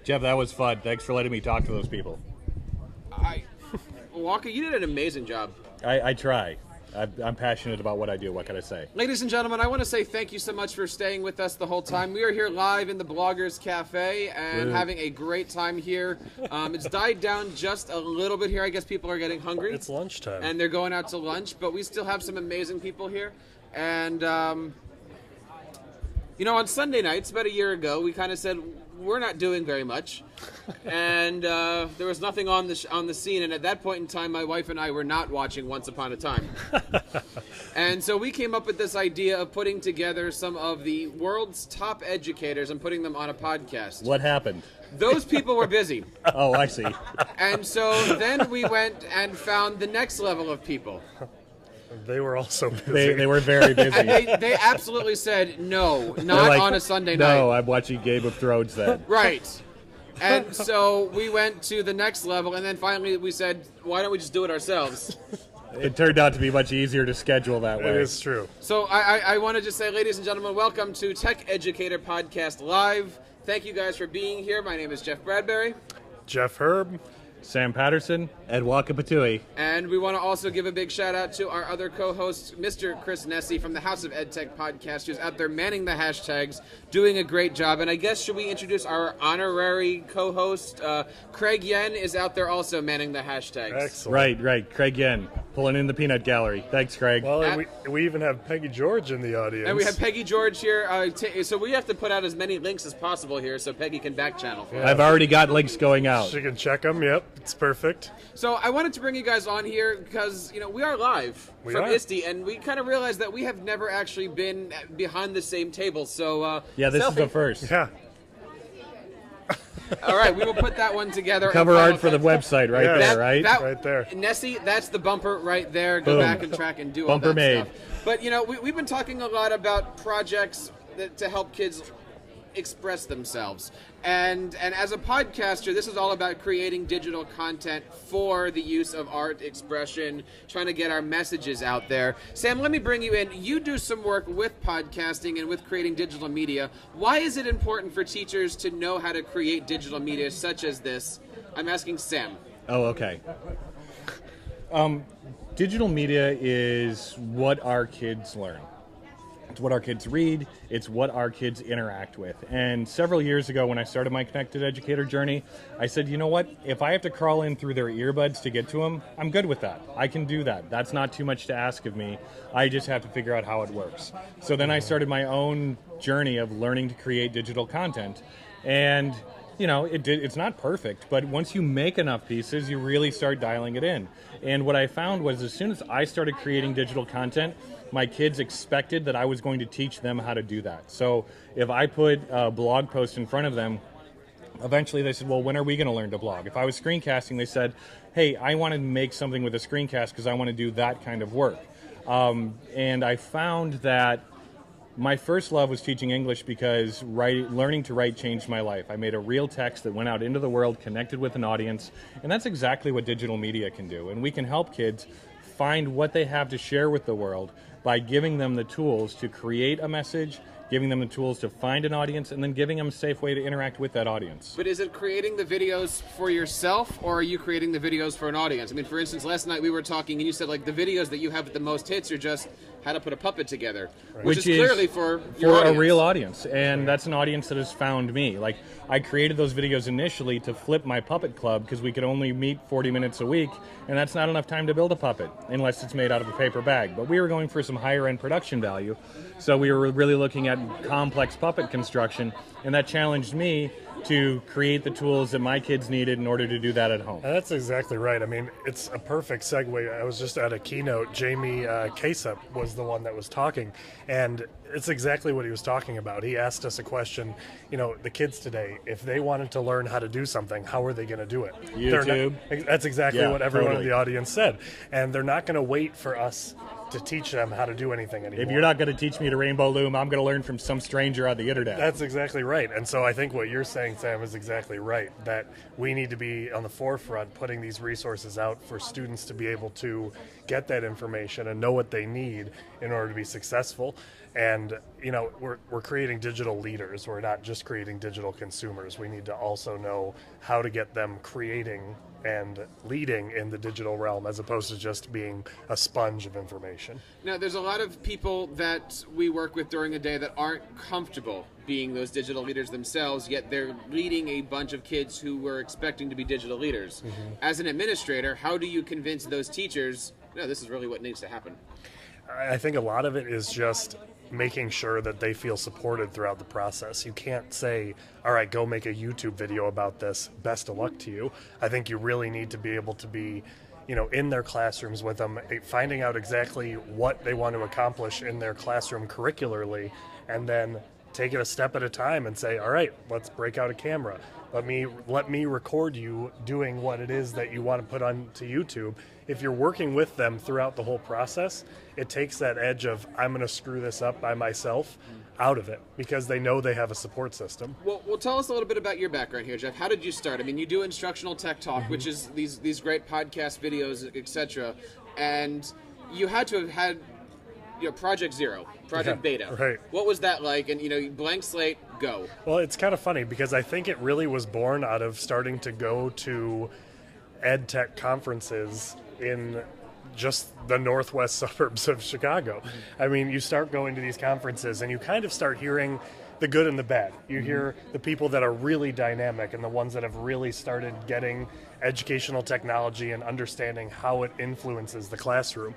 Jeff, that was fun. Thanks for letting me talk to those people. Walker, you did an amazing job. I try. I'm passionate about what I do. What can I say? Ladies and gentlemen, I want to say thank you so much for staying with us the whole time. We are here live in the Bloggers Cafe and having a great time here. It's died down just a little bit here. I guess people are getting hungry. It's lunchtime. And they're going out to lunch, but we still have some amazing people here. And, on Sunday nights, about a year ago, we kind of said, we're not doing very much. And there was nothing on the scene. And at that point in time, my wife and I were not watching Once Upon a Time. And so we came up with this idea of putting together some of the world's top educators and putting them on a podcast. What happened? Those people were busy. Oh, I see. And so then we went and found the next level of people. They were also busy. They were very busy. And they absolutely said, no, not on a Sunday night. No, I'm watching Game of Thrones then. Right. And so we went to the next level, and then finally we said, why don't we just do it ourselves? It turned out to be much easier to schedule that way. It is true. So I want to just say, ladies and gentlemen, welcome to Tech Educator Podcast Live. Thank you guys for being here. My name is Jeff Bradbury. Jeff Herb. Sam Patterson, Ed Wakapatui. And we want to also give a big shout out to our other co-host, Mr. Chris Nessie from the House of EdTech podcast, who's out there manning the hashtags, doing a great job. And I guess, should we introduce our honorary co-host? Craig Yen is out there also manning the hashtags. Excellent. Right. Craig Yen, pulling in the peanut gallery. Thanks, Craig. Well, and we even have Peggy George in the audience. And we have Peggy George here. So we have to put out as many links as possible here so Peggy can back channel for us. I've already got links going out. She can check them. Yep. It's perfect. So I wanted to bring you guys on here because, we are live from ISTE, and we kind of realized that we have never actually been behind the same table. So this is the first. Yeah. All right, we will put that one together. Cover art for the website right there, right? Right there. Nessie, that's the bumper right there. Go back and track and do bumper all that made. stuff. But, we've been talking a lot about projects to help kids express themselves. And as a podcaster, this is all about creating digital content for the use of art expression, trying to get our messages out there. Sam, let me bring you in. You do some work with podcasting and with creating digital media. Why is it important for teachers to know how to create digital media such as this? I'm asking Sam. Oh, okay. Digital media is what our kids learn. It's what our kids read. It's what our kids interact with. And several years ago when I started my Connected Educator journey, I said, you know what? If I have to crawl in through their earbuds to get to them, I'm good with that. I can do that. That's not too much to ask of me. I just have to figure out how it works. So then I started my own journey of learning to create digital content. And it's not perfect, but once you make enough pieces, you really start dialing it in. And what I found was as soon as I started creating digital content, my kids expected that I was going to teach them how to do that. So if I put a blog post in front of them, eventually they said, well, when are we going to learn to blog? If I was screencasting, they said, hey, I want to make something with a screencast because I want to do that kind of work. And I found that my first love was teaching English because learning to write changed my life. I made a real text that went out into the world, connected with an audience, and that's exactly what digital media can do. And we can help kids find what they have to share with the world by giving them the tools to create a message, giving them the tools to find an audience, and then giving them a safe way to interact with that audience. But is it creating the videos for yourself, or are you creating the videos for an audience? I mean, for instance, last night we were talking, and you said, the videos that you have the most hits are just how to put a puppet together, which is clearly for your audience. A real audience, and that's an audience that has found me. I created those videos initially to flip my puppet club because we could only meet 40 minutes a week, and that's not enough time to build a puppet unless it's made out of a paper bag. But we were going for some higher end production value, so we were really looking at complex puppet construction, and that challenged me to create the tools that my kids needed in order to do that at home. And that's exactly right. I mean, it's a perfect segue. I was just at a keynote. Jamie Kasep was the one that was talking, and it's exactly what he was talking about. He asked us a question, the kids today, if they wanted to learn how to do something, how are they going to do it? YouTube. That's exactly what everyone totally. in the audience said. And they're not going to wait for us to teach them how to do anything anymore. If you're not going to teach me to rainbow loom, I'm going to learn from some stranger on the internet. That's exactly right. And so I think what you're saying, Sam, is exactly right, that we need to be on the forefront putting these resources out for students to be able to get that information and know what they need in order to be successful. And, you know, we're creating digital leaders. We're not just creating digital consumers. We need to also know how to get them creating and leading in the digital realm as opposed to just being a sponge of information. Now, there's a lot of people that we work with during the day that aren't comfortable being those digital leaders themselves, yet they're leading a bunch of kids who were expecting to be digital leaders. Mm-hmm. As an administrator, how do you convince those teachers, no, this is really what needs to happen? I think a lot of it is just making sure that they feel supported throughout the process. You can't say, all right, go make a YouTube video about this. Best of luck to you. I think you really need to be able to be, you know, in their classrooms with them, finding out exactly what they want to accomplish in their classroom curricularly, and then take it a step at a time and say, all right, let's break out a camera. Let me record you doing what it is that you want to put onto YouTube. If you're working with them throughout the whole process, it takes that edge of, I'm going to screw this up by myself, out of it, because they know they have a support system. Well, tell us a little bit about your background here, Jeff. How did you start? I mean, you do Instructional Tech Talk, mm-hmm. which is these great podcast videos, etc. And you had to have had, you know, Project Zero, Project Beta. Right. What was that like? And, you know, blank slate, go. Well, it's kind of funny because I think it really was born out of starting to go to ed tech conferences in just the northwest suburbs of Chicago. Mm-hmm. I mean, you start going to these conferences and you kind of start hearing the good and the bad. You mm-hmm. hear the people that are really dynamic and the ones that have really started getting educational technology and understanding how it influences the classroom.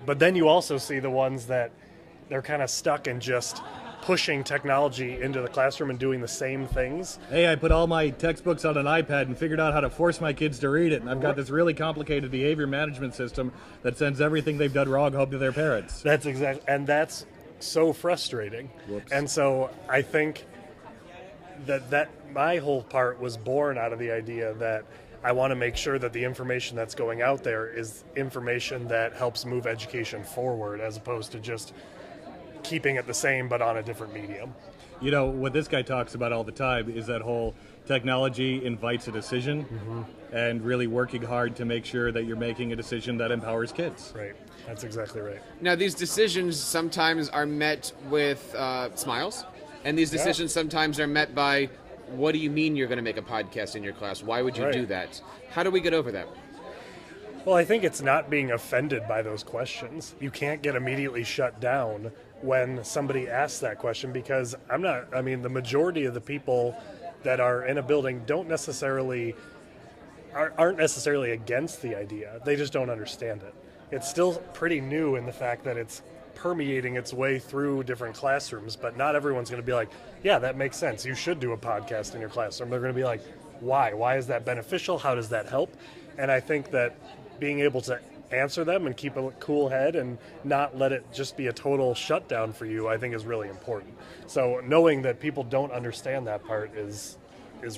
But then you also see the ones that they're kind of stuck in just pushing technology into the classroom and doing the same things. Hey, I put all my textbooks on an iPad and figured out how to force my kids to read it, and I've got this really complicated behavior management system that sends everything they've done wrong home to their parents. That's exactly, and that's so frustrating. Whoops. And so I think that my whole part was born out of the idea that I want to make sure that the information that's going out there is information that helps move education forward as opposed to just keeping it the same but on a different medium. You know, what this guy talks about all the time is that whole technology invites a decision, mm-hmm. and really working hard to make sure that you're making a decision that empowers kids. Right. That's exactly right. Now, these decisions sometimes are met with smiles, and these decisions sometimes are met by, what do you mean you're going to make a podcast in your class? Why would you do that? How do we get over that? Well, I think it's not being offended by those questions. You can't get immediately shut down when somebody asks that question, because the majority of the people that are in a building aren't necessarily against the idea. They just don't understand it. It's still pretty new in the fact that it's permeating its way through different classrooms, but not everyone's going to be like, yeah, that makes sense. You should do a podcast in your classroom. They're going to be like, why? Why is that beneficial? How does that help? And I think that being able to answer them and keep a cool head and not let it just be a total shutdown for you, I think is really important. So knowing that people don't understand that part is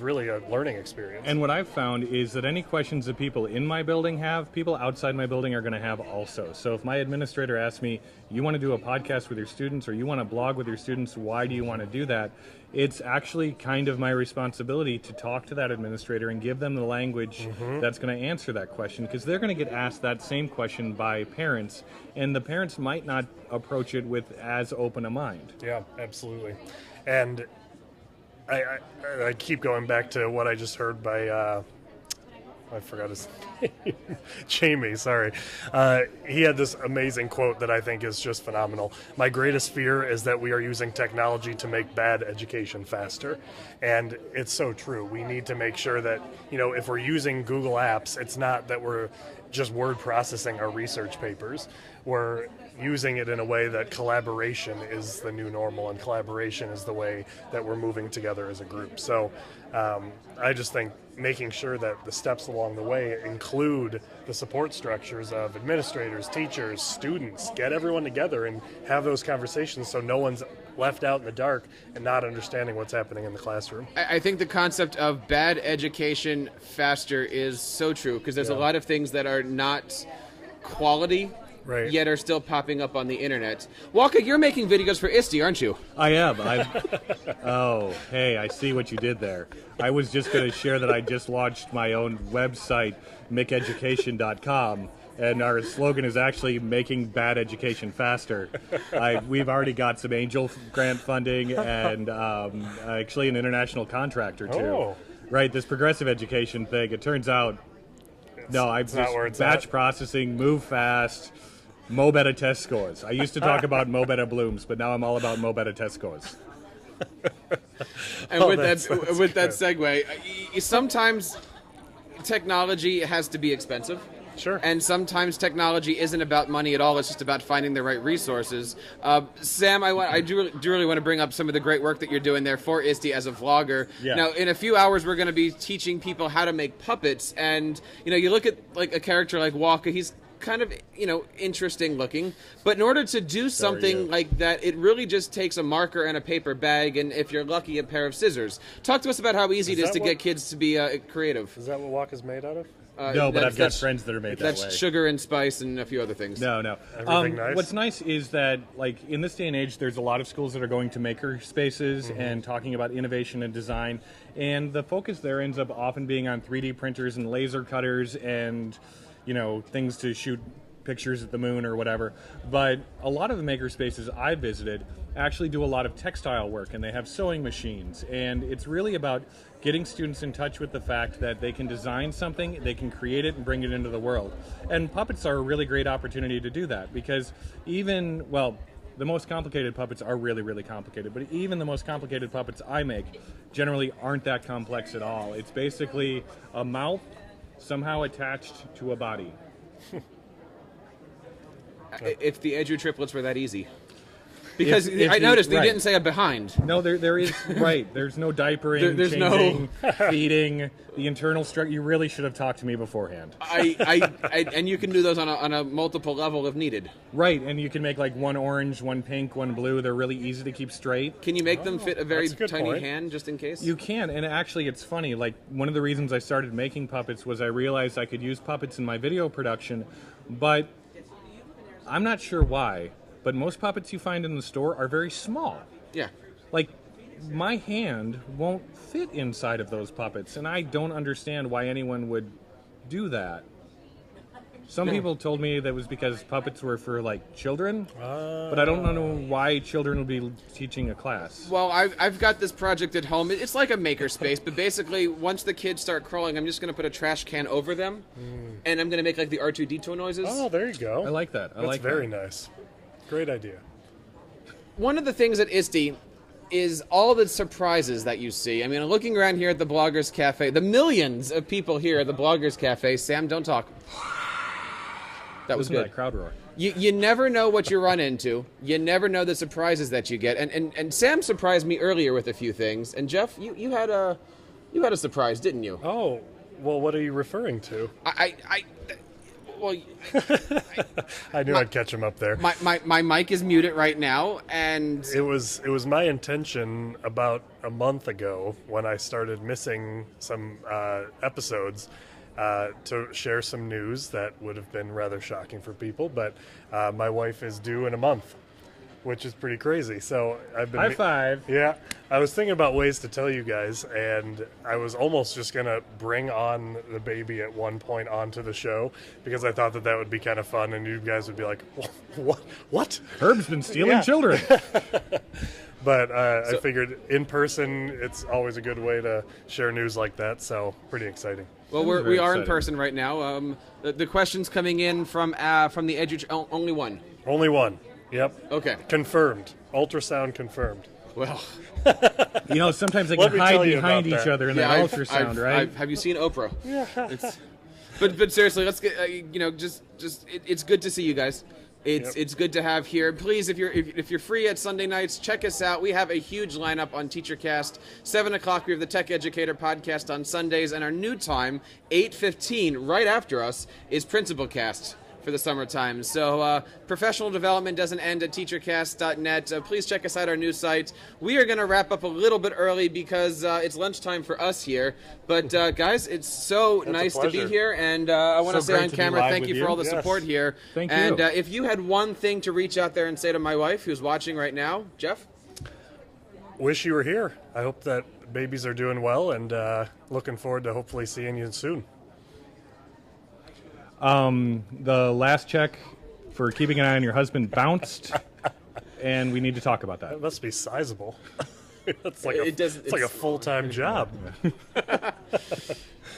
really a learning experience. And what I've found is that any questions that people in my building have, people outside my building are going to have also. So if my administrator asks me, you want to do a podcast with your students or you want to blog with your students, why do you want to do that? It's actually kind of my responsibility to talk to that administrator and give them the language mm-hmm. that's going to answer that question, because they're going to get asked that same question by parents, and the parents might not approach it with as open a mind. Yeah, absolutely. And I keep going back to what I just heard by, I forgot his name, Jamie, sorry. He had this amazing quote that I think is just phenomenal. My greatest fear is that we are using technology to make bad education faster. And it's so true. We need to make sure that, if we're using Google Apps, it's not that we're just word processing our research papers. We're using it in a way that collaboration is the new normal, and collaboration is the way that we're moving together as a group. So I just think making sure that the steps along the way include the support structures of administrators, teachers, students, get everyone together and have those conversations so no one's left out in the dark and not understanding what's happening in the classroom. I think the concept of bad education faster is so true, because there's a lot of things that are not quality Right. yet are still popping up on the internet. Walker, you're making videos for ISTE, aren't you? I am. Oh, hey, I see what you did there. I was just going to share that I just launched my own website, miceducation.com, and our slogan is actually making bad education faster. We've already got some angel grant funding and actually an international contract or two. Oh. Right, this progressive education thing, it turns out, I've not where just it's batch at. processing, move fast, Mobetta test scores. I used to talk about Mobetta blooms, but now I'm all about Mobetta test scores. And with that's that good. segue, sometimes technology has to be expensive. Sure. And sometimes technology isn't about money at all. It's just about finding the right resources. Sam, I do really want to bring up some of the great work that you're doing there for ISTE as a vlogger. Yeah. Now, in a few hours, we're going to be teaching people how to make puppets. And, you look at like a character like Walker, he's kind of, interesting looking. But in order to do something like that, it really just takes a marker and a paper bag, and if you're lucky, a pair of scissors. Talk to us about how easy it is to get kids to be creative. Is that what walk is made out of? No, but I've got that's- friends that are made that way. That's sugar and spice and a few other things. No. Everything nice? What's nice is that, like, in this day and age, there's a lot of schools that are going to maker spaces and talking about innovation and design, and the focus there ends up often being on 3D printers and laser cutters and, things to shoot pictures at the moon or whatever. But a lot of the maker spaces I visited actually do a lot of textile work, and they have sewing machines, and it's really about getting students in touch with the fact that they can design something, they can create it and bring it into the world. And puppets are a really great opportunity to do that, because the most complicated puppets are really, really complicated, but even the most complicated puppets I make generally aren't that complex at all. It's basically a mouth somehow attached to a body. If the Edu triplets were that easy. Because If I noticed right. they didn't say a behind. No, there is, right. There's no diapering, There's changing, feeding, the internal structure. You really should have talked to me beforehand. And you can do those on a multiple level if needed. Right, and you can make like one orange, one pink, one blue. They're really easy to keep straight. Can you make them fit a very that's a good tiny point. hand just in case? You can, and actually it's funny, like one of the reasons I started making puppets was I realized I could use puppets in my video production, but I'm not sure why, but most puppets you find in the store are very small. Yeah. Like, my hand won't fit inside of those puppets, and I don't understand why anyone would do that. Some people told me that was because puppets were for, like, children, but I don't know why children would be teaching a class. Well, I've got this project at home. It's like a maker space, but basically, once the kids start crawling, I'm just going to put a trash can over them, and I'm going to make, like, the R2-D2 noises. Oh, there you go. I like that. That's very nice. Great idea. One of the things at ISTE is all the surprises that you see. I mean, looking around here at the Bloggers Cafe, the millions of people here at the Bloggers Cafe. Sam, don't talk. That was Listen to good. that crowd roar. You never know what you run into. You never know the surprises that you get. And Sam surprised me earlier with a few things. And Jeff, you had a surprise, didn't you? Oh, well, what are you referring to? Well, I knew I'd catch him up there. my mic is muted right now, and It was my intention about a month ago when I started missing some episodes to share some news that would have been rather shocking for people. But my wife is due in a month, which is pretty crazy. So I've been High five. Yeah, I was thinking about ways to tell you guys, and I was almost just gonna bring on the baby at one point onto the show because I thought that would be kind of fun, and you guys would be like, "What?" Herb's been stealing Yeah. children. But I figured in person, it's always a good way to share news like that. So pretty exciting. well, That was we very are in exciting. person right now. The questions coming in from the only one. Only one. Yep. Okay. Confirmed. Ultrasound confirmed. Well, Sometimes they Let can me hide tell you behind about each that. other in yeah, that I've- ultrasound, I've- right? have you seen Oprah? Yeah. But seriously, let's get it's good to see you guys. It's good to have here. Please, if you're free at Sunday nights, check us out. We have a huge lineup on TeacherCast. 7:00 we have the Tech Educator podcast on Sundays, and our new time 8:15 right after us is Principal Cast. for the summertime. So professional development doesn't end at teachercast.net. Please check us out our new site. We are going to wrap up a little bit early because it's lunchtime for us here. But guys, it's so nice to be here, and I want to say on camera, thank you for all the support here. Thank you. And if you had one thing to reach out there and say to my wife, who's watching right now, Jeff? Wish you were here. I hope that babies are doing well, and looking forward to hopefully seeing you soon. The last check for keeping an eye on your husband bounced, and we need to talk about that. That must be sizable. It's like a full-time job.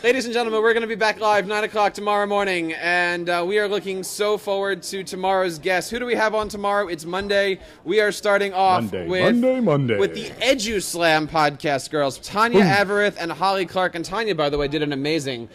Ladies and gentlemen, we're going to be back live 9 o'clock tomorrow morning, and we are looking so forward to tomorrow's guest. Who do we have on tomorrow? It's Monday. We are starting off with the EduSlam podcast girls, Tanya Averith and Holly Clark. And Tanya, by the way, did an amazing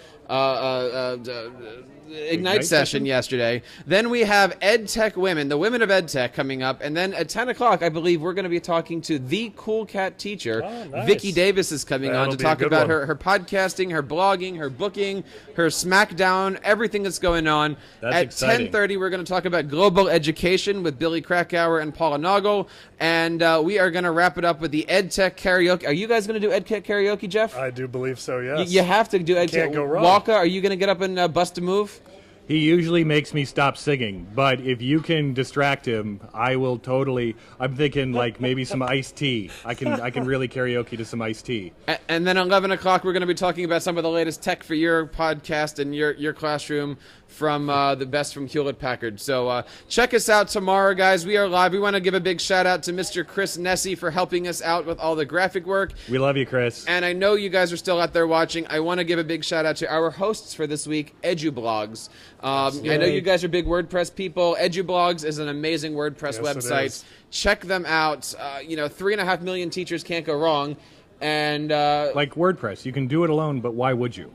Ignite session yesterday. Then we have EdTech Women, the Women of EdTech, coming up. And then at 10 o'clock, I believe, we're going to be talking to the Cool Cat teacher. Nice. Vicki Davis is coming on to talk about her podcasting, her blogging, her booking, her SmackDown, everything that's going on. At 10:30, we're going to talk about global education with Billy Krakauer and Paula Noggle. And we are going to wrap it up with the EdTech karaoke. Are you guys going to do EdTech karaoke, Jeff? I do believe so, yes. You have to do EdTech. Can't go wrong. Walker, are you going to get up and bust a move? He usually makes me stop singing, but if you can distract him, I will totally. I'm thinking like maybe some ISTE. I can really karaoke to some ISTE. And then at 11 o'clock, we're going to be talking about some of the latest tech for your podcast and your classroom from the best from Hewlett-Packard. So check us out tomorrow, guys. We are live. We want to give a big shout-out to Mr. Chris Nessie for helping us out with all the graphic work. We love you, Chris. And I know you guys are still out there watching. I want to give a big shout-out to our hosts for this week, EduBlogs. I know you guys are big WordPress people. EduBlogs is an amazing WordPress website. Check them out. 3.5 million teachers can't go wrong. And like WordPress, you can do it alone, but why would you?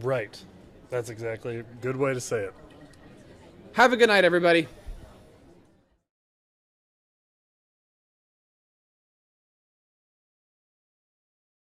Right. That's exactly a good way to say it. Have a good night, everybody.